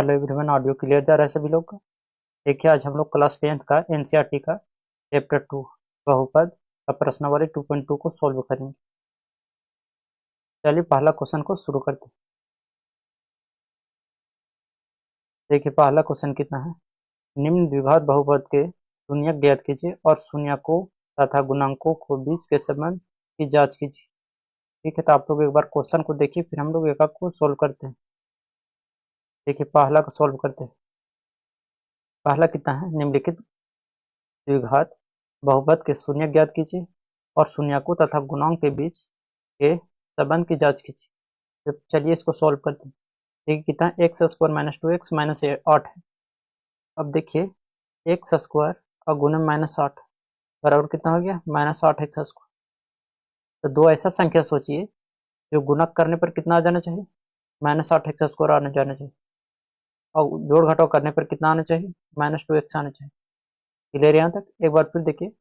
Hello everyone, audio clear जा रहा है सभी लोग का। देखिए, आज हम लोग क्लास 10th का एनसीईआरटी का चैप्टर 2 बहुपद का प्रश्नावली 2.2 को सॉल्व करेंगे। चलिए पहला क्वेश्चन को शुरू करते हैं। देखिए, पहला क्वेश्चन कितना है। निम्न द्विघात बहुपद के शून्यक ज्ञात कीजिए और शून्यकों तथा गुणांकों को बीच के संबंध की जांच कीजिए। ठीक है, तो आप लोग एक बार क्वेश्चन को देखिए, फिर हम लोग एक एक को सोल्व करते हैं। देखिए, पहला को सोल्व करते हैं। पहला कितना है, निम्नलिखित द्विघात बहुपद के शून्यक ज्ञात कीजिए और शून्यकों तथा गुणांक के बीच के संबंध की जांच कीजिए। तो चलिए इसको सॉल्व करते हैं। देखिए कितना है, x square minus 2x minus 8 है। अब देखिए, एक्स स्क्वायर और गुणे -8 बराबर कितना हो गया, -8 एक्स स्क्वायर। तो दो ऐसा संख्या सोचिए जो गुणक करने पर कितना आ जाना चाहिए, -8 एक्स स्क्वायर आने जाना चाहिए, और जोड़ घटाव करने पर कितना आना चाहिए, -2x आना चाहिए। क्लियर यहाँ तक। एक बार फिर देखिए,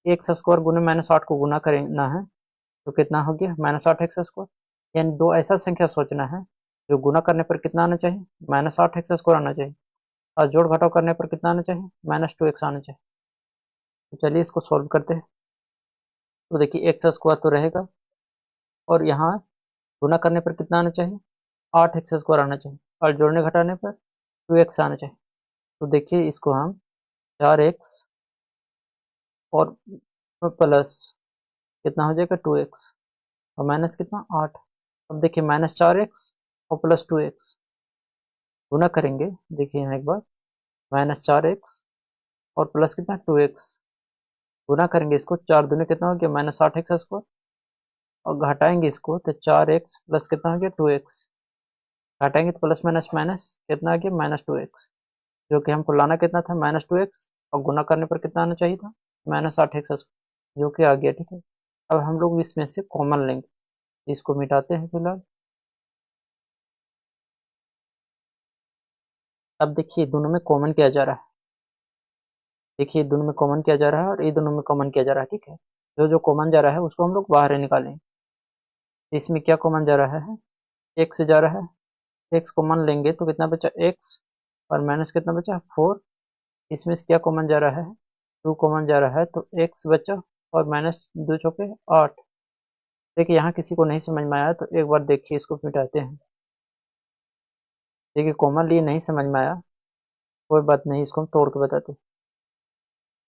एक्स स्क्वायर गुणे -8 को गुना करना है तो कितना हो गया, -8 एक्स स्क्वायर। यानी दो ऐसा संख्या सोचना है जो गुना करने पर कितना आना चाहिए, -8 एक्स स्क्वायर आना चाहिए, और जोड़ घटाव करने पर कितना आना चाहिए, -2x आना चाहिए। तो चलिए इसको सॉल्व करते हैं। तो देखिए, एक्स स्क्वायर तो रहेगा और यहाँ गुना करने पर कितना आना चाहिए, 8 एक्स स्क्वायर आना चाहिए, और जोड़ने घटाने पर 2x आना चाहिए। तो देखिए इसको हम 4x और प्लस कितना हो जाएगा, 2x, और माइनस कितना, 8। अब देखिए, -4x और +2x गुना करेंगे। देखिए यहाँ एक बार, -4x और प्लस कितना, 2x गुना करेंगे। इसको 4 दूनी कितना हो गया, -8 एक्स स्क्वायर, और घटाएंगे इसको तो 4x प्लस कितना हो गया, 2x। घटाएंगे तो प्लस माइनस माइनस कितना आ गया, -2x, जो कि हमको लाना कितना था, -2x, और गुना करने पर कितना आना चाहिए था, -8 एक्स स्क्वायर, जो कि आ गया। ठीक है, अब हम लोग इसमें से कॉमन लेंगे, इसको मिटाते हैं फिलहाल। अब देखिए दोनों में कॉमन किया जा रहा है। देखिए दोनों में कॉमन किया जा रहा है और ये दोनों में कॉमन किया जा रहा है। ठीक है, जो जो कॉमन जा रहा है उसको हम लोग बाहर निकालें। इसमें क्या कॉमन जा रहा है, एक्स जा रहा है, एक्स कॉमन लेंगे तो कितना बचा, एक्स, और माइनस कितना बचा, 4। इसमें से क्या कॉमन जा रहा है, 2 कॉमन जा रहा है, तो एक्स बचा, और माइनस 2 चौके 8। देखिए यहाँ किसी को नहीं समझ में आया तो एक बार देखिए इसको मिटाते हैं। देखिए कॉमन लिए नहीं समझ में आया, कोई बात नहीं, इसको हम तोड़ के बताते हैं।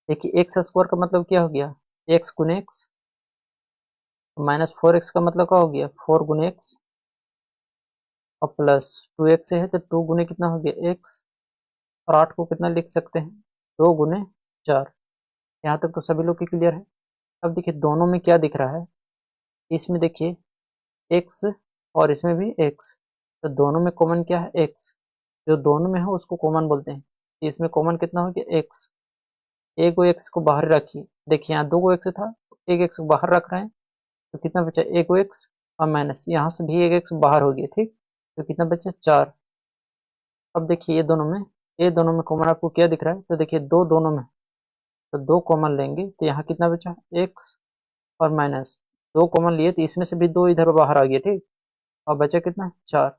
देखिए एक्स स्क्वायर का मतलब क्या हो गया, एक्स गुने एक्स, -4x का मतलब क्या हो गया, 4 गुने एक्स, और प्लस 2x है तो 2 गुने कितना हो गया, एक्स, और 8 को कितना लिख सकते हैं, 2 गुने 4। यहाँ तक तो सभी लोग की क्लियर है। अब देखिए दोनों में क्या दिख रहा है, इसमें देखिए एक्स और इसमें भी एक्स, तो दोनों में कॉमन क्या है, एक्स। जो दोनों में है उसको कॉमन बोलते हैं। इसमें कॉमन कितना हो गया, एक्स। एक को एक्स को बाहर रखिए। देखिए यहाँ 2 को एक्स था, एक एक्स को बाहर रख रहे हैं, तो कितना बचा, एक को एक्स, और माइनस यहाँ से भी एक एक्स बाहर हो गया। ठीक, तो कितना बचा, 4। अब देखिए ये दोनों में कॉमन आपको क्या दिख रहा है, तो देखिए दो दोनों में, तो 2 कॉमन लेंगे तो यहाँ कितना बचा, एक्स और माइनस, 2 कॉमन लिए तो इसमें से भी 2 इधर बाहर आ गया। ठीक, और बचा कितना, 4।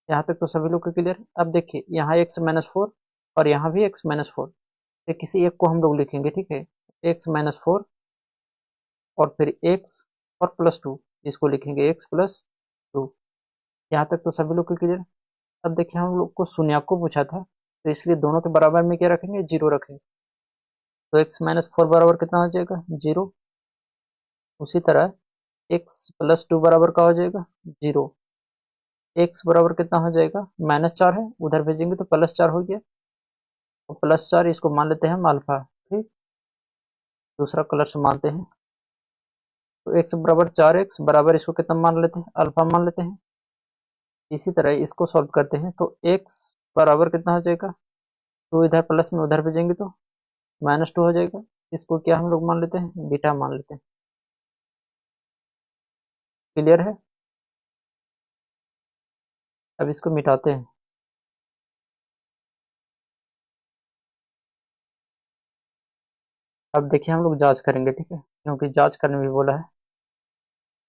यहाँ तक तो सभी लोग को क्लियर है। अब देखिए यहाँ x-4 और यहाँ भी x-4, तो किसी एक को हम लोग लिखेंगे। ठीक है, x-4 और फिर x और +2, इसको लिखेंगे x+2। यहाँ तक तो सभी लोग को क्लियर है। अब देखिए हम लोग को शून्य को पूछा था, तो इसलिए दोनों के बराबर में क्या रखेंगे, 0 रखेंगे। तो x-4 बराबर कितना हो जाएगा, 0। उसी तरह x+2 बराबर का हो जाएगा, 0। x बराबर कितना हो जाएगा, -4 है, उधर भेजेंगे तो +4 हो गया, और +4 इसको मान लेते हैं हम अल्फा। ठीक, दूसरा कलर से मानते हैं, तो x बराबर 4x बराबर इसको कितना मान लेते हैं, अल्फा मान लेते हैं। इसी तरह इसको सॉल्व करते हैं, तो x बराबर कितना हो जाएगा, 2 इधर प्लस में उधर भेजेंगे तो -2 हो जाएगा। इसको क्या हम लोग मान लेते हैं, बीटा मान लेते हैं। क्लियर है। अब इसको मिटाते हैं। अब देखिए हम लोग जांच करेंगे। ठीक है, क्योंकि जांच करने भी बोला है।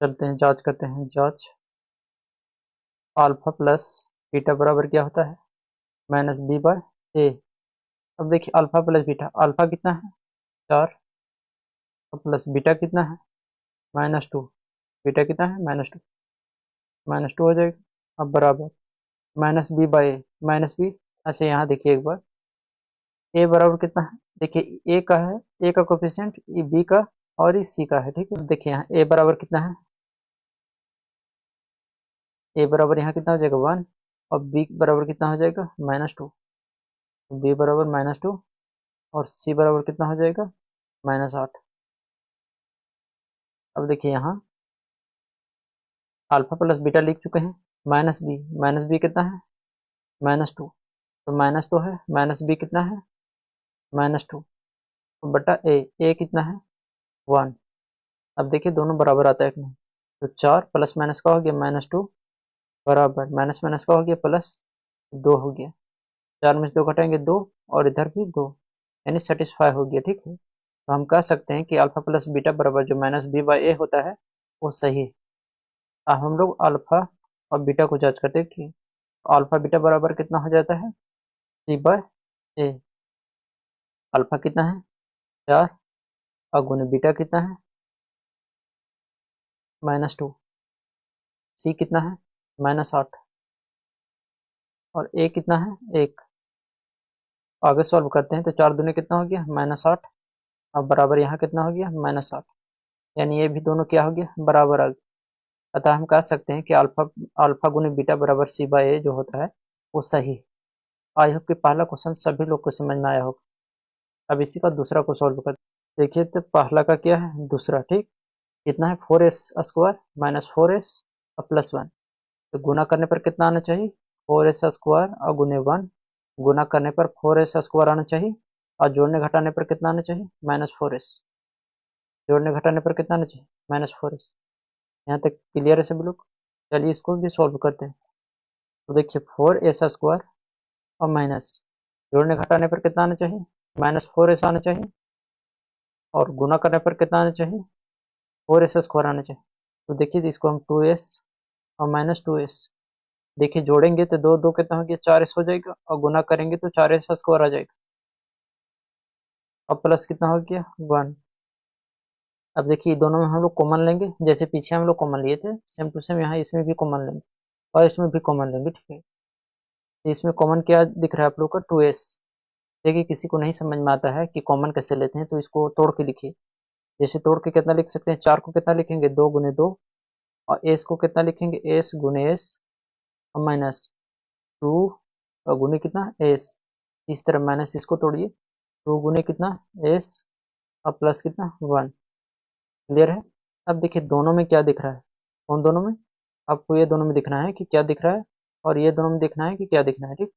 चलते हैं जांच करते हैं। जांच, अल्फा प्लस बीटा बराबर क्या होता है, माइनस बी बाय ए। अब देखिए अल्फा प्लस बीटा, अल्फा कितना है 4 प्लस बीटा कितना है -2, बीटा कितना है -2 हो जाएगा। अब बराबर माइनस बी बाय ए, माइनस बी। अच्छा यहाँ देखिए एक बार, ए बराबर कितना है, देखिए ए का है, ए का कोफिशिएंट, ये बी का और ये सी का है, ठीक है। देखिए यहाँ ए बराबर कितना है, ए बराबर यहाँ कितना हो जाएगा 1, और बी बराबर कितना हो जाएगा -2, बी बराबर -2 और सी बराबर कितना हो जाएगा -8। अब देखिए यहाँ अल्फा प्लस बीटा लिख चुके हैं, माइनस बी कितना है -2, तो माइनस तो है, माइनस बी कितना है -2, तो बटा ए, ए कितना है 1। अब देखिए दोनों बराबर आता है कि नहीं, तो 4 प्लस माइनस का हो गया -2 बराबर माइनस माइनस का हो गया प्लस 2 हो गया, 4 में से 2 घटाएंगे 2, और इधर भी 2, यानी सेटिस्फाई हो गया, ठीक है। तो हम कह सकते हैं कि अल्फा प्लस बीटा बराबर जो माइनस बी बाई ए होता है वो सही है। अब हम लोग अल्फा और बीटा को जांच करते हैं, ठीक। अल्फा बीटा बराबर कितना हो जाता है सी बाय ए। अल्फा कितना है 4 और गुने बीटा कितना है -2, सी कितना है -8 और ए कितना है 1। आगे सॉल्व करते हैं तो 4 दूने कितना हो गया -8, अब बराबर यहाँ कितना हो गया -8, यानी ये भी दोनों क्या हो गया बराबर आ गया। अतः हम कह सकते हैं कि अल्फा अल्फा गुने बीटा बराबर सी बाय ए जो होता है वो सही है। आई होप कि पहला क्वेश्चन सभी लोग को समझ में आया होगा। अब इसी का दूसरा को सॉल्व करते हैं। देखिए तो पहला का क्या है दूसरा, ठीक। कितना है 4s² -4s और +1, तो गुना करने पर कितना आना चाहिए 4s² और गुने 1, गुना करने पर 4s² आना चाहिए, और जोड़ने घटाने पर कितना आना चाहिए -4s, जोड़ने घटाने पर कितना आना चाहिए -4s। यहाँ तक क्लियर है सभी लोग। चलिए इसको भी सॉल्व करते हैं। तो देखिए 4s² और माइनस, जोड़ने घटाने पर कितना आना चाहिए -4s आना चाहिए, और गुना करने पर कितना आना चाहिए 4s² आना चाहिए। तो देखिए इसको हम 2s और -2s, देखिए जोड़ेंगे तो दो दो कितना हो गया 4s हो जाएगा, और गुना करेंगे तो 4s² आ जाएगा, और प्लस कितना हो गया 1। अब देखिए दोनों में हम लोग कॉमन लेंगे, जैसे पीछे हम लोग कॉमन लिए थे सेम टू सेम यहाँ इसमें भी कॉमन लेंगे और इसमें भी कॉमन लेंगे, ठीक है। तो इसमें कॉमन क्या दिख रहा है आप लोग का 2s। देखिए किसी को नहीं समझ में आता है कि कॉमन कैसे लेते हैं, तो इसको तोड़ के लिखिए। जैसे तोड़ के कितना लिख सकते हैं, 4 को कितना लिखेंगे 2 गुने 2, और एस को कितना लिखेंगे एस गुने एस और -2 और गुने कितना एस। इस तरह माइनस इसको तोड़िए, 2 गुने कितना एस और प्लस कितना 1। क्लियर है। अब देखिए दोनों में क्या दिख रहा है, उन दोनों में आपको ये दोनों में दिखना है कि क्या दिख रहा है, और ये दोनों में दिखना है कि क्या दिखना है, ठीक।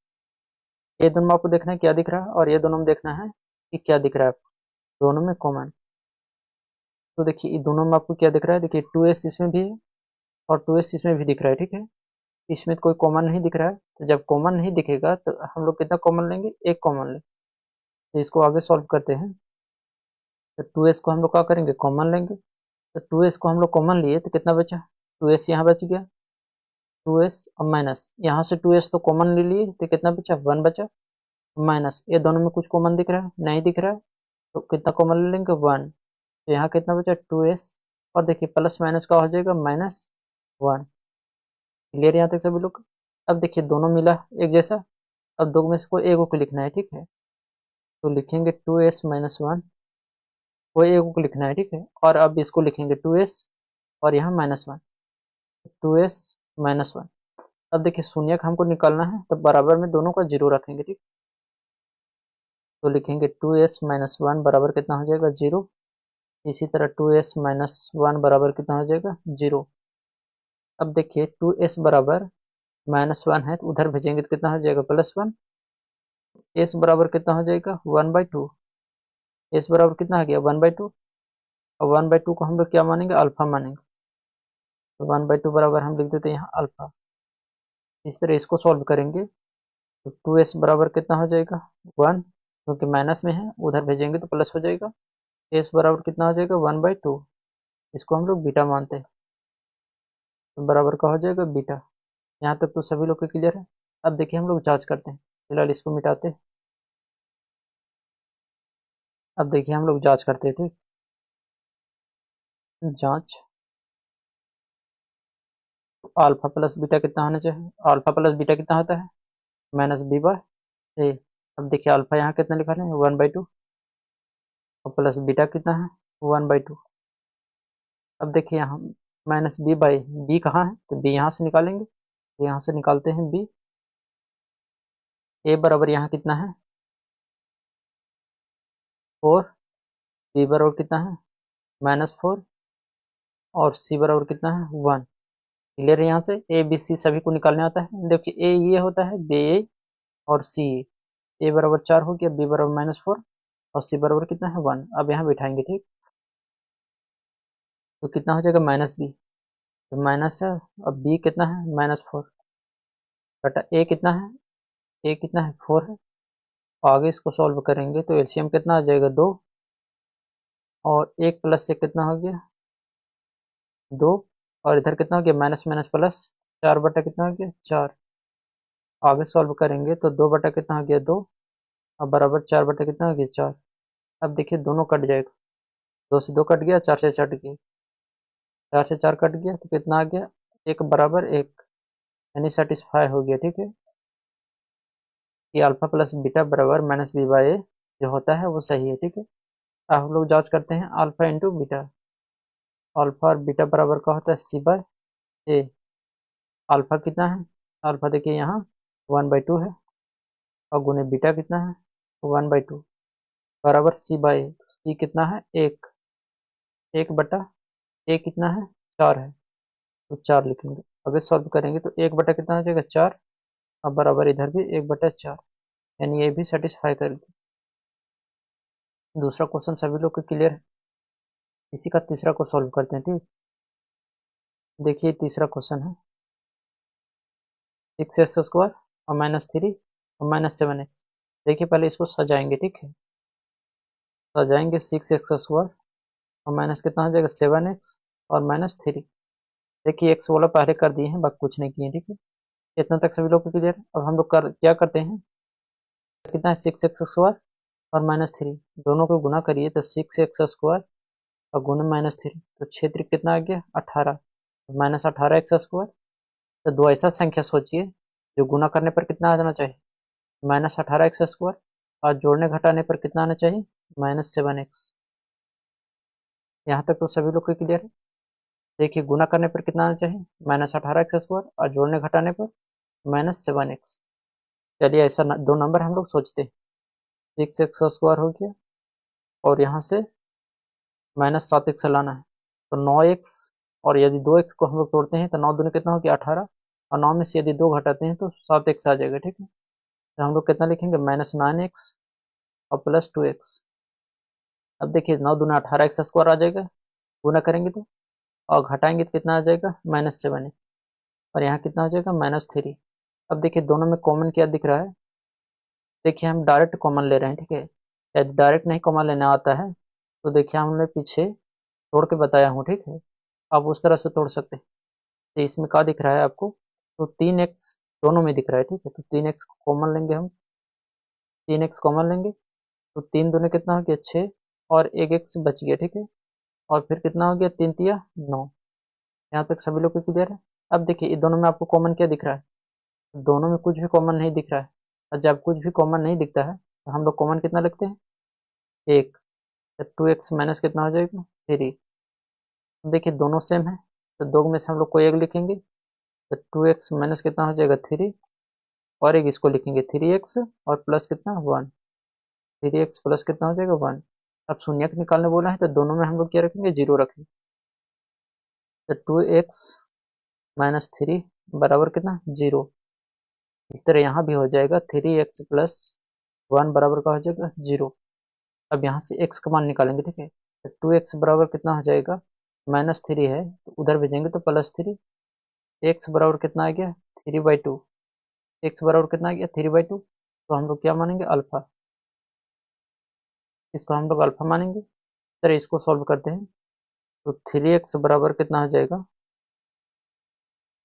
ये दोनों में आपको देखना है क्या दिख रहा है, और ये दोनों में देखना है कि क्या दिख रहा है आपको, दोनों में कॉमन। तो देखिए ये दोनों में आपको क्या दिख रहा है, देखिए 2s इसमें भी है और 2s इसमें भी दिख रहा है, ठीक है। इसमें तो कोई कॉमन नहीं दिख रहा है, तो जब कॉमन नहीं दिखेगा तो हम लोग कितना कॉमन लेंगे, एक कॉमन लेंगे। तो इसको आगे सॉल्व करते हैं। तो 2s को हम लोग क्या करेंगे कॉमन लेंगे, तो 2s को हम लोग कॉमन लिए तो कितना बचा 2s यहाँ बच गया, 2s और माइनस यहाँ से 2s तो कॉमन ले लिए तो कितना बचा 1 बचा, माइनस ये दोनों में कुछ कॉमन दिख रहा है नहीं दिख रहा है, तो कितना कॉमन ले लेंगे 1, तो यहाँ कितना बचा 2s, और देखिए प्लस माइनस का हो जाएगा -1। क्लियर यहाँ तक सभी लोग। अब देखिए दोनों मिला एक जैसा, अब दो में से कोई एक को लिखना है, ठीक है। तो लिखेंगे 2s-1, कोई एक को लिखना है, ठीक है। और अब इसको लिखेंगे 2s और यहाँ -1, 2s-1। अब देखिए शून्य का हमको निकालना है, तो बराबर में दोनों का 0 रखेंगे, ठीक। तो लिखेंगे 2s-1 बराबर कितना हो जाएगा 0, इसी तरह 2s-1 बराबर कितना हो जाएगा 0। अब देखिए 2s बराबर -1 है, तो उधर भेजेंगे तो कितना हो जाएगा +1, s बराबर कितना हो जाएगा 1/2, s बराबर कितना आ गया 1/2, और 1/2 को हम लोग क्या मानेंगे अल्फा मानेंगे, तो 1/2 बराबर हम लिख देते हैं यहाँ अल्फा। इस तरह इसको सॉल्व करेंगे तो 2s बराबर कितना हो जाएगा 1, क्योंकि माइनस में है उधर भेजेंगे तो प्लस हो जाएगा, s बराबर कितना हो जाएगा 1/2, इसको हम लोग बीटा मानते हैं, तो बराबर का हो जाएगा बीटा। यहाँ तक तो सभी लोग को क्लियर है। अब देखिए हम लोग जांच करते हैं। फिलहाल इसको मिटाते हैं। अब देखिए हम लोग जांच करते हैं, ठीक। जांच, अल्फा प्लस बीटा कितना होना चाहिए? अल्फा प्लस बीटा कितना होता है? -b/a। अब देखिए अल्फा यहाँ कितना लिखा है? 1/2। और प्लस बीटा कितना है? 1/2। अब देखिए यहाँ -b/b कहाँ है? तो b यहाँ से निकालेंगे, तो यहाँ से निकालते हैं b। a बराबर यहाँ कितना है? 4। b बराबर कितना है? -4। और c बराबर कितना है? 1। क्लियर है? यहाँ से a b c सभी को निकालने आता है। देखिए a ये होता है, b a और c a बराबर 4 हो गया, b बराबर -4 और c बराबर कितना है? 1। अब यहाँ बिठाएंगे, ठीक। तो कितना हो जाएगा? -b। तो माइनस है, अब b कितना है? -4 बटा a कितना है? a कितना है? 4 है। आगे इसको सॉल्व करेंगे तो एलसीएम कितना आ जाएगा? 2। और 1 प्लस 1 कितना हो गया? 2। और इधर कितना हो गया? माइनस माइनस प्लस, 4 बटा कितना हो गया? 4। आगे सॉल्व करेंगे तो 2 बटा कितना हो गया? 2। और बराबर 4 बटा कितना हो गया? 4। अब देखिए दोनों कट जाएगा, 2 से 2 कट गया, 4 से 4 गया, 4 से 4 कट गया तो कितना आ गया? 1 बराबर 1, यानी सेटिस्फाई हो गया, ठीक है। कि अल्फा प्लस बीटा बराबर -b/a जो होता है वो सही है, ठीक है। अब हम लोग जांच करते हैं अल्फा इंटू बीटा। अल्फा और बीटा बराबर का होता है c/a। अल्फा कितना है? अल्फा देखिए यहाँ 1/2 है, और गुने बीटा कितना है? 1/2 बराबर c/a। c कितना है? 1। 1 बटा a कितना है? 4 है, तो 4 लिखेंगे। अगर सॉल्व करेंगे तो 1 बटा कितना हो जाएगा? 4। अब बराबर इधर भी 1/4, यानी ये भी सेटिस्फाई करेगी। दूसरा क्वेश्चन सभी लोग को क्लियर है? इसी का तीसरा को सॉल्व करते हैं, ठीक। देखिए तीसरा क्वेश्चन है 6x² और -3 और -7x। देखिए पहले इसको सजाएंगे, ठीक है। सजाएंगे 6x² और माइनस कितना हो जाएगा? 7x और -3। देखिए एक्स वाला पहले कर दिए हैं, बाकी कुछ नहीं किए, ठीक है। इतना तक सभी लोग को क्लियर है? अब हम लोग क्या करते हैं, कितना है? 6x² और -3 दोनों को गुना करिए तो 6x² और गुना -3 तो क्षेत्र कितना आ गया? 18 -18x²। तो दो ऐसा संख्या सोचिए जो गुना करने पर कितना आ जाना चाहिए? -18x²। और जोड़ने घटाने पर कितना आना चाहिए? -7x। यहाँ तक तो सभी लोग को क्लियर है? देखिए गुना करने पर कितना आना चाहिए? -18x² और जोड़ने घटाने पर -7x। चलिए ऐसा दो नंबर हम लोग सोचते हैं। 6x² हो गया और यहाँ से -7x लाना है, तो 9x। और यदि 2x को हम लोग तोड़ते हैं तो 9 दूनी कितना हो गया? 18। और 9 में से यदि 2 घटाते हैं तो 7x आ जाएगा, ठीक है। तो हम लोग कितना लिखेंगे? -9x और +2x। अब देखिए 9 दूना 18x² आ जाएगा, गुना करेंगे तो, और घटाएंगे तो कितना आ जाएगा? -7x। और यहाँ कितना हो जाएगा? -3। अब देखिए दोनों में कॉमन क्या दिख रहा है? देखिए हम डायरेक्ट कॉमन ले रहे हैं, ठीक है। यदि डायरेक्ट नहीं कॉमन लेना आता है तो देखिए हमने पीछे तोड़ के बताया हूँ, ठीक है। आप उस तरह से तोड़ सकते हैं। तो इसमें क्या दिख रहा है आपको? तो 3x दोनों में दिख रहा है, ठीक है। तो 3x कॉमन लेंगे हम, 3x कॉमन लेंगे तो 3 दूने कितना हो गया? 6 और एक x बच गया, ठीक है। और फिर कितना हो गया? 3 तिया 9। यहाँ तक सभी लोग को क्लियर है? अब देखिए ये दोनों में आपको कॉमन क्या दिख रहा है? दोनों में कुछ भी कॉमन नहीं दिख रहा है। और जब कुछ भी कॉमन नहीं दिखता है तो हम लोग कॉमन कितना लगते हैं? 1। तो 2x माइनस कितना हो जाएगा? 3। देखिए दोनों सेम है, तो दो में से हम लोग कोई एक लिखेंगे, तो 2x माइनस कितना हो जाएगा? 3। और एक इसको लिखेंगे 3x और प्लस कितना? 1। 3x प्लस कितना हो जाएगा? 1। अब शून्यक निकालने बोला है तो दोनों में हम लोग क्या रखेंगे? 0 रखेंगे। तो 2x माइनस 3 बराबर कितना? 0। इस तरह यहाँ भी हो जाएगा 3x प्लस 1 बराबर का हो जाएगा 0। अब यहाँ से x का मान निकालेंगे, ठीक है। तो 2x बराबर कितना हो जाएगा? -3 है तो उधर भेजेंगे तो +3। x बराबर कितना आ गया? 3/2। x बराबर कितना आ गया? 3/2। तो हम लोग क्या मानेंगे? अल्फा। इसको हम लोग अल्फा मानेंगे। चलिए इसको सॉल्व करते हैं। तो 3x बराबर कितना हो जाएगा?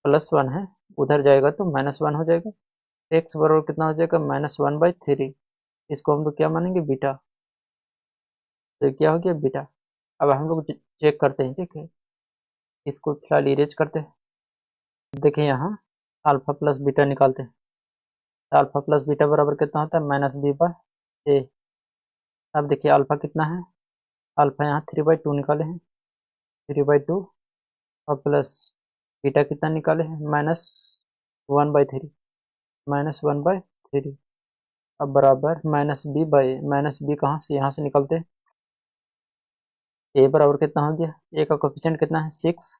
+1 है, उधर जाएगा तो -1 हो जाएगा। एक्स बराबर कितना हो जाएगा -1/3। इसको हम लोग क्या मानेंगे बीटा, तो क्या हो गया बीटा। अब हम लोग चेक करते हैं, ठीक है, इसको फिलहाल इरेज करते हैं। देखिए यहाँ अल्फा प्लस बीटा निकालते हैं, तो अल्फा प्लस बीटा बराबर कितना होता है -b/a। अब देखिए अल्फा कितना है, अल्फा यहाँ 3/2 निकाले हैं, 3/2 और प्लस बीटा कितना निकाले हैं -1/3, -1/3। अब बराबर -b कहाँ से, यहाँ से निकलते हैं। ए बराबर कितना हो गया, ए का कोफिशिएंट कितना है 6,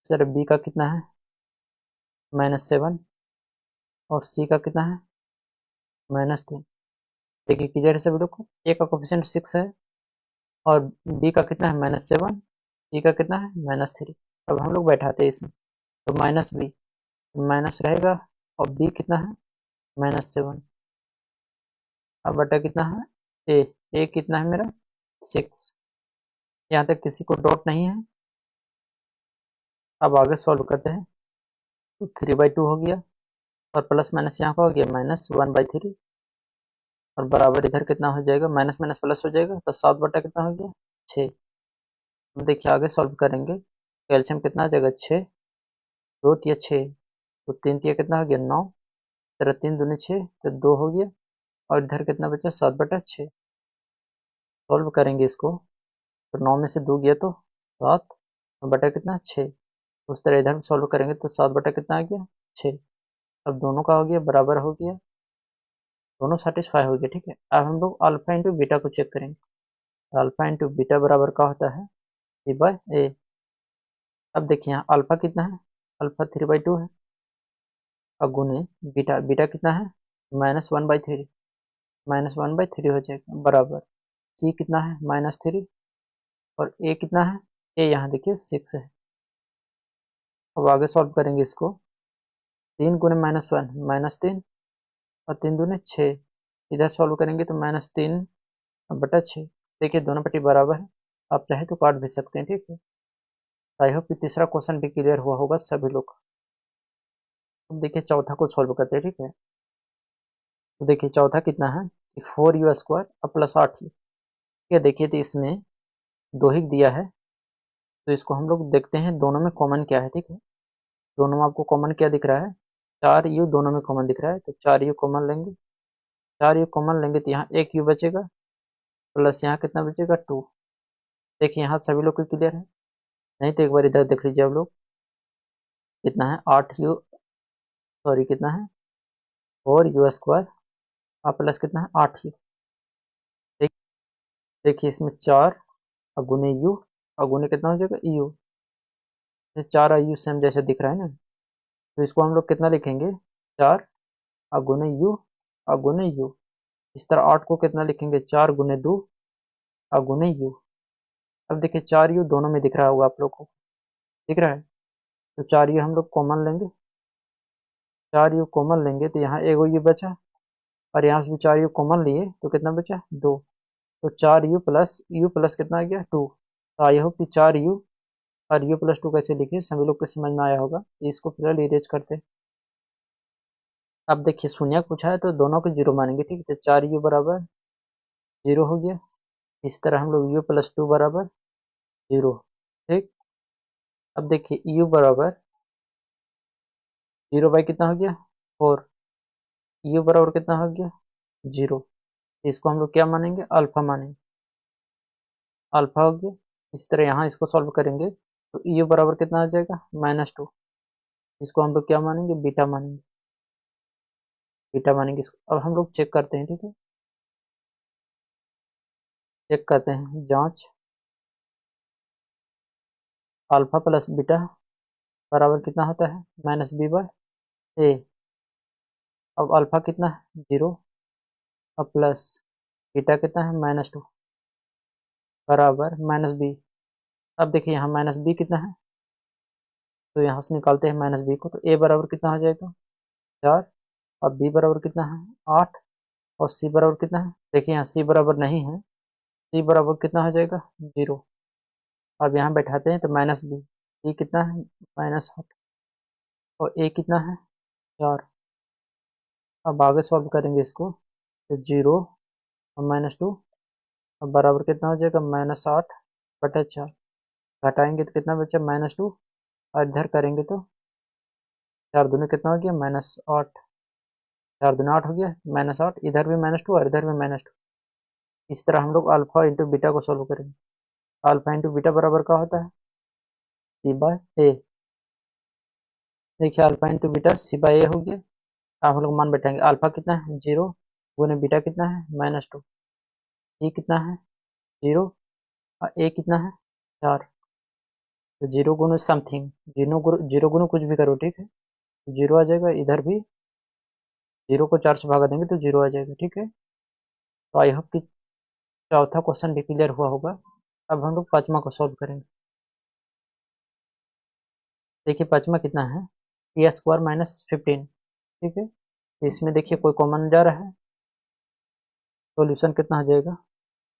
सर बी का कितना है -7 और सी का कितना है -3। देखिए क्लियर है सभी लोग को, ए का कोफिशिएंट 6 है और बी का कितना है -7, सी का कितना है -3। अब हम लोग बैठाते हैं इसमें, तो -b माइनस रहेगा और बी कितना है -7। अब बटा कितना है ए कितना है मेरा 6। यहाँ तक किसी को डाउट नहीं है। अब आगे सॉल्व करते हैं, तो 3/2 हो गया और प्लस माइनस यहाँ का हो गया -1/3 और बराबर इधर कितना हो जाएगा, माइनस माइनस प्लस हो जाएगा, तो 7 बटा कितना हो गया 6। अब देखिए आगे सॉल्व करेंगे, कैल्शियम कितना हो जाएगा 6, 2 तिया 6, तो 3 तिया कितना हो गया 9, तेरह 3 दूनी 6, तो 2 हो गया और इधर कितना बचा 7/6। सॉल्व करेंगे इसको, तो 9 में से 2 गया तो 7 बटा कितना 6। उस तरह इधर सॉल्व करेंगे तो 7 बटा कितना आ गया 6। अब दोनों का हो गया बराबर हो गया, दोनों सेटिस्फाई हो गए, ठीक है। अब हम लोग अल्फा इंटू बीटा को चेक करेंगे, अल्फा इंटू बीटा बराबर का होता है c/a। अब देखिए यहाँ अल्फा कितना है, अल्फा 3/2 है और गुने बीटा, बीटा कितना है -1/3, -1/3 हो जाएगा बराबर c कितना है -3 और a कितना है, a यहाँ देखिए 6 है। अब आगे सॉल्व करेंगे इसको, 3 गुने -1 -3 और 3 दूने 6, इधर सॉल्व करेंगे तो -3/6। देखिए दोनों पट्टी बराबर है, आप चाहे तो काट भी सकते हैं, ठीक है। आई होप कि तीसरा क्वेश्चन भी क्लियर हुआ होगा सभी लोग। अब देखिए चौथा को सॉल्व करते हैं, ठीक है। तो देखिए चौथा कितना है कि 4u² प्लस 8u। ठीक है, देखिए तो इसमें 2 ही दिया है, तो इसको हम लोग देखते हैं दोनों में कॉमन क्या है, ठीक है। दोनों में आपको कॉमन क्या दिख रहा है, 4u दोनों में कॉमन दिख रहा है, तो 4u कॉमन लेंगे, 4u कॉमन लेंगे तो यहाँ 1u बचेगा प्लस यहाँ कितना बचेगा 2। देखिए यहाँ सभी लोग को क्लियर है, नहीं तो एक बार इधर देख लीजिए आप लोग, कितना है 8u, सॉरी कितना है 4u² और प्लस कितना है 8u। देखिए इसमें 4 और गुने u और गुने कितना हो जाएगा यू, 4 और यू सेम जैसे दिख रहा है ना, तो इसको हम लोग कितना लिखेंगे 4 और गुने यू और गुने यू। इस तरह 8 को कितना लिखेंगे 4 गुने 2 और गुने यू। अब देखिए 4u दोनों में दिख रहा होगा आप लोग को, दिख रहा है, तो 4u हम लोग कॉमन लेंगे, 4u कॉमन लेंगे तो यहाँ एगो यू बचा और यहाँ से भी 4u कॉमन लिए तो कितना बचा 2, तो 4u प्लस कितना आ गया 2। तो आई होप कि 4u और u+2 कैसे लिखे सभी लोग को समझ में आया होगा, तो इसको फिलहाल इरेज करते हैं। अब देखिए शून्य पूछा है तो दोनों को 0 मानेंगे, ठीक है, तो 4u बराबर 0 हो गया। इस तरह हम लोग u+2 बराबर 0, ठीक। अब देखिए u बराबर 0 बाई कितना हो गया 4, u बराबर कितना हो गया 0, इसको हम लोग क्या मानेंगे अल्फा मानेंगे, अल्फा हो गया। इस तरह यहाँ इसको सॉल्व करेंगे तो u बराबर कितना आ जाएगा -2, इसको हम लोग क्या मानेंगे बीटा मानेंगे, बीटा मानेंगे इसको। अब हम लोग चेक करते हैं, ठीक है, चेक करते हैं जांच, अल्फा प्लस बीटा बराबर कितना होता है -b/a। अब अल्फा कितना है 0 और प्लस बीटा कितना है -2 बराबर -b। अब देखिए यहाँ -b कितना है, तो यहाँ से निकालते हैं -b को, तो a बराबर कितना हो जाएगा 4 और b बराबर कितना है 8 और c बराबर कितना है, देखिए यहाँ c बराबर नहीं है, c बराबर कितना हो जाएगा 0। अब यहाँ बैठाते हैं तो -b, b कितना है -8 और a कितना है 4। अब आगे सॉल्व करेंगे इसको, तो 0 और -2, अब बराबर कितना हो जाएगा, -8/4। घटाएंगे तो कितना बचा, -2, और इधर करेंगे तो 4 दूनी कितना हो गया, -8, 4 दूनी 8 हो गया, -8, इधर भी -2 और इधर भी -2। इस तरह हम लोग अल्फा इंटू बीटा को सॉल्व करेंगे। अल्फा इंटू बीटा बराबर क्या होता है, C/A। देखिए अल्फा इंटू बीटा C/A हो गया। अब हम लोग मान बैठाएंगे, अल्फा कितना है 0, गुने बीटा कितना है -2, सी कितना है 0, और ए कितना है 4। तो 0 गुने समथिंग, 0 गुने कुछ भी करो, ठीक है, 0 आ जाएगा। इधर भी 0 को 4 से भागा देंगे तो 0 आ जाएगा, ठीक है। तो आई होप कि चौथा क्वेश्चन भी क्लियर हुआ होगा। अब हम लोग पांचवा को सॉल्व करेंगे। देखिए पांचवा कितना है, t² - 15, ठीक है। तो इसमें देखिए कोई कॉमन जा रहा है, सॉल्यूशन कितना हो जाएगा,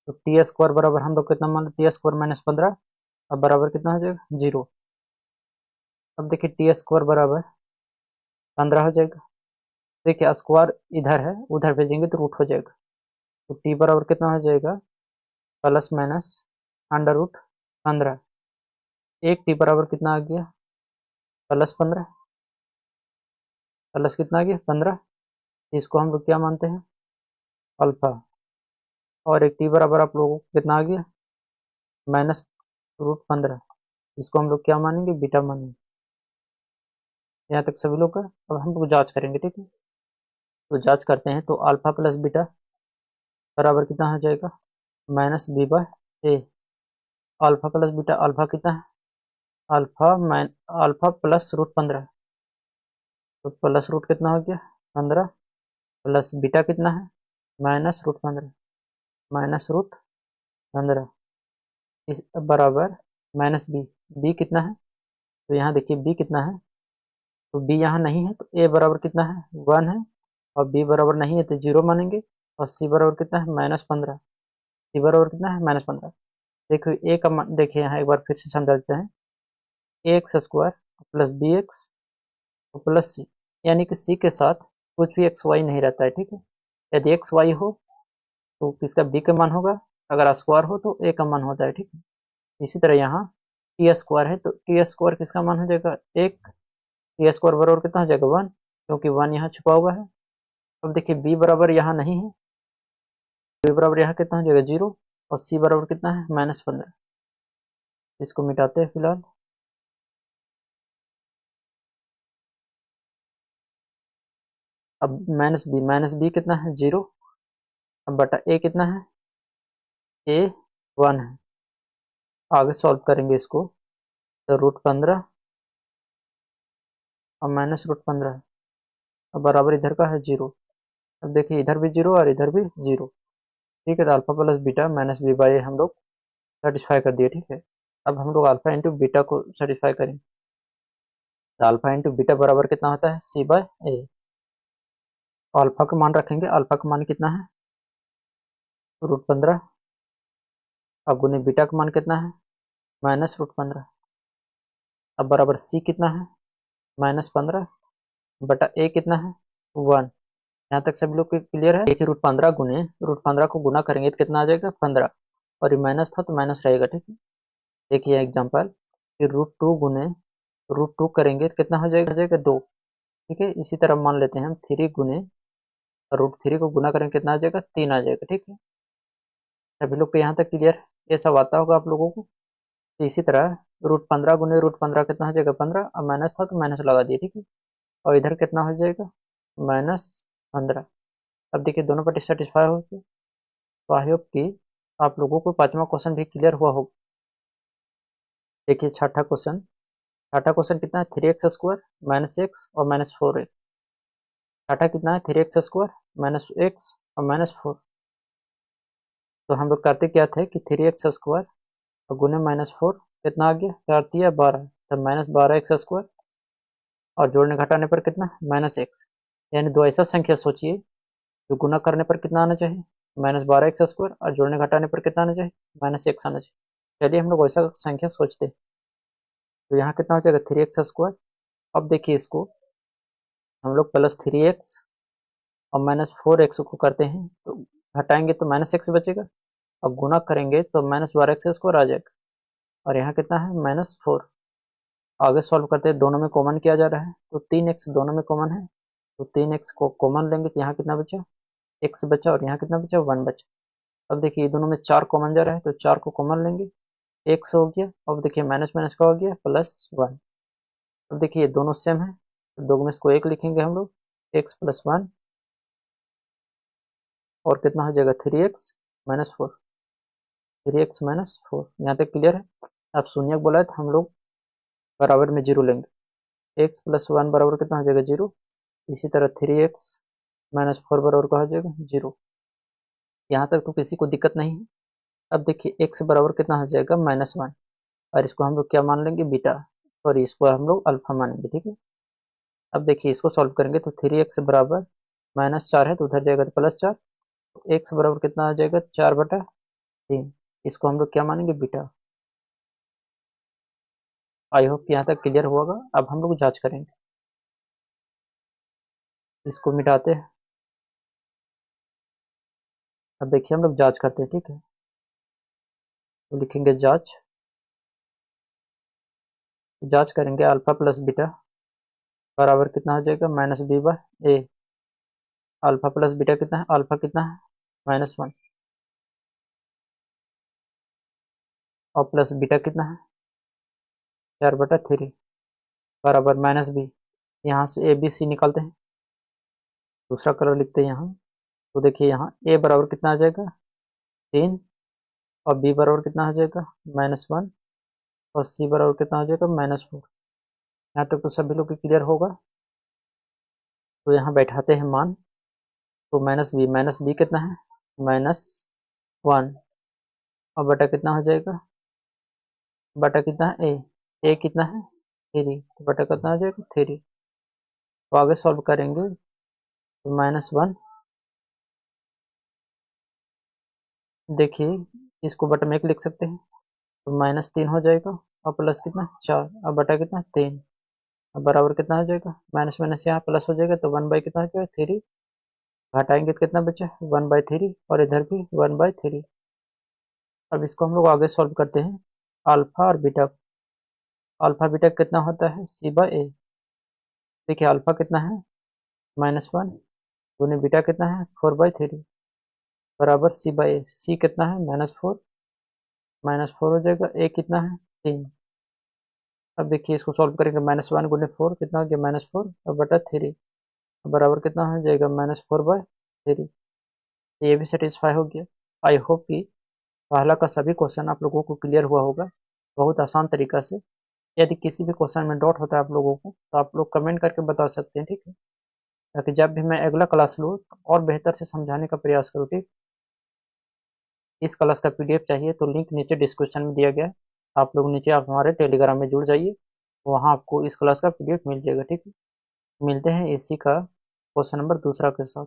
तो t² बराबर हम लोग कितना मान, t² - 15, अब बराबर कितना हो जाएगा 0। अब देखिए t² बराबर 15 हो जाएगा। देखिए स्क्वायर इधर है, उधर भेजेंगे तो रूट हो जाएगा। तो t बराबर कितना हो जाएगा, ±√15। एक t बराबर कितना आ गया, +15, प्लस कितना आ गया 15। इसको हम लोग क्या मानते हैं, अल्फा। और एक t बराबर आप लोगों को कितना आ गया, -√15। इसको हम लोग क्या मानेंगे, बीटा मानेंगे। यहाँ तक सभी लोग का। अब हम लोग जांच करेंगे, ठीक है। तो जांच करते हैं, तो अल्फा प्लस बीटा बराबर कितना हो जाएगा, -b/a। Alpha plus beta, alpha कितना है, अल्फा +√15, तो +√ कितना हो गया 15, प्लस बीटा कितना है -√15, -√15 इस बराबर -b। b कितना है, तो यहाँ देखिए b कितना है, तो b यहाँ नहीं है, तो a बराबर कितना है 1 है, और b बराबर नहीं है तो 0 मानेंगे, और c बराबर कितना है -15। c बराबर कितना है -15। देखिए a का मान, देखिए यहाँ एक बार फिर से समझा देते हैं, ax² प्लस bx प्लस सी, यानी कि सी के साथ कुछ भी एक्स वाई नहीं रहता है, ठीक है। यदि एक्स वाई हो तो किसका बी का मान होगा, अगर स्क्वायर हो तो ए का मान होता है, ठीक है। इसी तरह यहाँ t² है, तो t² किसका मान हो जाएगा, एक। t² बराबर कितना हो जाएगा 1, क्योंकि 1 यहाँ छुपा हुआ है। अब देखिए b बराबर यहाँ नहीं है, b बराबर यहाँ कितना हो जाएगा 0, और c बराबर कितना है -15। इसको मिटाते हैं फिलहाल। अब -b कितना है 0, अब बटा a कितना है, a 1 है। आगे सॉल्व करेंगे इसको, तो √15 और -√15, अब बराबर इधर का है 0। अब देखिए इधर भी 0 और इधर भी 0, ठीक है। तो अल्फा प्लस बीटा -b/a हम लोग सेटिस्फाई कर दिए, ठीक है। अब हम लोग अल्फा इंटू बीटा को सेटिस्फाई करेंगे, तो अल्फा इंटू बीटा बराबर कितना होता है, c/a। अल्फा का मान रखेंगे, अल्फा का मान कितना है √15, अब गुने बीटा का मान कितना है -√15, अब बराबर c कितना है -15 बटा a कितना है 1। यहाँ तक सभी लोग क्लियर है। देखिए √15 गुने √15 को गुना करेंगे तो कितना आ जाएगा 15, और ये माइनस था तो माइनस रहेगा, ठीक है। देखिए एग्जाम्पल, फिर √2 गुने √2 करेंगे तो कितना हो जाएगा 2, ठीक है। इसी तरह मान लेते हैं हम 3 गुने √3 को गुना करेंगे कितना आ जाएगा 3 आ जाएगा, ठीक है। सभी लोग को यहाँ तक क्लियर है, ये सब आता होगा आप लोगों को। तो इसी तरह √15 गुने √15 कितना हो जाएगा 15, और माइनस था तो माइनस लगा दिए, ठीक है। और इधर कितना हो जाएगा -15। अब देखिए दोनों पार्टी सेटिस्फाई हो गए। तो आई होप कि आप लोगों को पांचवा क्वेश्चन भी क्लियर हुआ होगा। देखिए छठा क्वेश्चन कितना है, 3x² -x और -4x। छठा कितना है 3x² -x और -4। तो हम लोग करते क्या थे कि 3x² और गुने -4 कितना आ गया, 4×3 = 12, तब -12x², और जोड़ने घटाने पर कितना -x। यानी दो ऐसा संख्या सोचिए जो गुना करने पर कितना आना चाहिए -12x², और जोड़ने घटाने पर कितना आना चाहिए -x आना चाहिए। चलिए हम लोग वैसा संख्या सोचते हैं। तो यहाँ कितना हो जाएगा 3x²। अब देखिए इसको हम लोग +3x और -4x को करते हैं तो घटाएंगे तो -x बचेगा, और गुना करेंगे तो -12x² आ जाएगा, और यहाँ कितना है -4। आगे सॉल्व करते हैं, दोनों में कॉमन किया जा रहा है तो 3x दोनों में कॉमन है, तो 3x को कॉमन लेंगे तो यहाँ कितना बचा, x बचा, और यहाँ कितना बचा, 1 बचा। अब देखिए दोनों में 4 कॉमन जा रहा है तो 4 को कॉमन लेंगे, x हो गया। अब देखिए माइनस माइनस का हो गया +1। अब देखिए दोनों सेम है तो दो में इसको 1 लिखेंगे हम लोग, x+1, और कितना हो जाएगा 3x -4, 3x -4। यहाँ तक क्लियर है। अब शून्य बोला है तो हम लोग बराबर में 0 लेंगे, x+1 बराबर कितना हो जाएगा 0। इसी तरह 3x -4 बराबर का हो जाएगा 0। यहाँ तक तो किसी को दिक्कत नहीं है। अब देखिए x बराबर कितना हो जाएगा -1, और इसको हम लोग क्या मान लेंगे, बीटा, सॉरी इसको हम लोग अल्फा मानेंगे, ठीक है। अब देखिए इसको सॉल्व करेंगे तो 3x बराबर -4 है तो उधर जाएगा तो +4, तो x बराबर कितना आ जाएगा 4/3, इसको हम लोग क्या मानेंगे, बीटा। आई होप यहाँ तक क्लियर होगा। अब हम लोग जांच करेंगे, इसको मिटाते हैं। अब देखिए हम लोग जांच करते हैं, ठीक है। तो लिखेंगे जांच, जांच करेंगे अल्फा प्लस बीटा बराबर कितना हो जाएगा -b/a। अल्फा प्लस बीटा कितना है, अल्फा कितना है -1, और प्लस बीटा कितना है 4/3 बराबर -b। यहाँ से ए बी सी निकालते हैं, दूसरा कलर लिखते हैं यहाँ। तो देखिए यहाँ ए बराबर कितना आ जाएगा 3, और बी बराबर कितना हो जाएगा -1, और सी बराबर कितना हो जाएगा -4। यहाँ तक तो सभी लोग क्लियर होगा। तो यहाँ बैठाते हैं मान, तो -b कितना है -1, और बटा कितना हो जाएगा, बटा कितना है ए कितना है 3, तो बटा कितना हो जाएगा 3। तो आगे सॉल्व करेंगे तो -1, देखिए इसको बटा में 1 लिख सकते हैं तो -3 हो जाएगा, और प्लस कितना 4, और बटा कितना 3, अब बराबर कितना हो जाएगा, माइनस माइनस यहाँ प्लस हो जाएगा तो 1/, कितना हो जाएगा 3, घटाएंगे तो कितना बचा 1/3, और इधर भी 1/3। अब इसको हम लोग आगे सॉल्व करते हैं, अल्फा और बीटा, अल्फा बीटा कितना होता है c/a। देखिए अल्फा कितना है -1, गुने बीटा कितना है 4/3 बराबर c/a। c कितना है -4, -4 हो जाएगा, a कितना है 3। अब देखिए इसको सॉल्व करेंगे, -1 गुने 4 कितना हो गया -4, और बटा 3 बराबर कितना हो जाएगा -4/3। ये भी सेटिस्फाई हो गया। आई होप कि पहला का सभी क्वेश्चन आप लोगों को क्लियर हुआ होगा बहुत आसान तरीका से। यदि किसी भी क्वेश्चन में डाउट होता है आप लोगों को तो आप लोग कमेंट करके बता सकते हैं, ठीक है, ताकि जब भी मैं अगला क्लास लूँ तो और बेहतर से समझाने का प्रयास करूँ, ठीक। इस क्लास का पीडीएफ चाहिए तो लिंक नीचे डिस्क्रिप्शन में दिया गया है, आप लोग नीचे आप हमारे टेलीग्राम में जुड़ जाइए, वहाँ आपको इस क्लास का पीडीएफ मिल जाएगा, ठीक है। मिलते हैं इसी का क्वेश्चन नंबर दूसरा के साथ।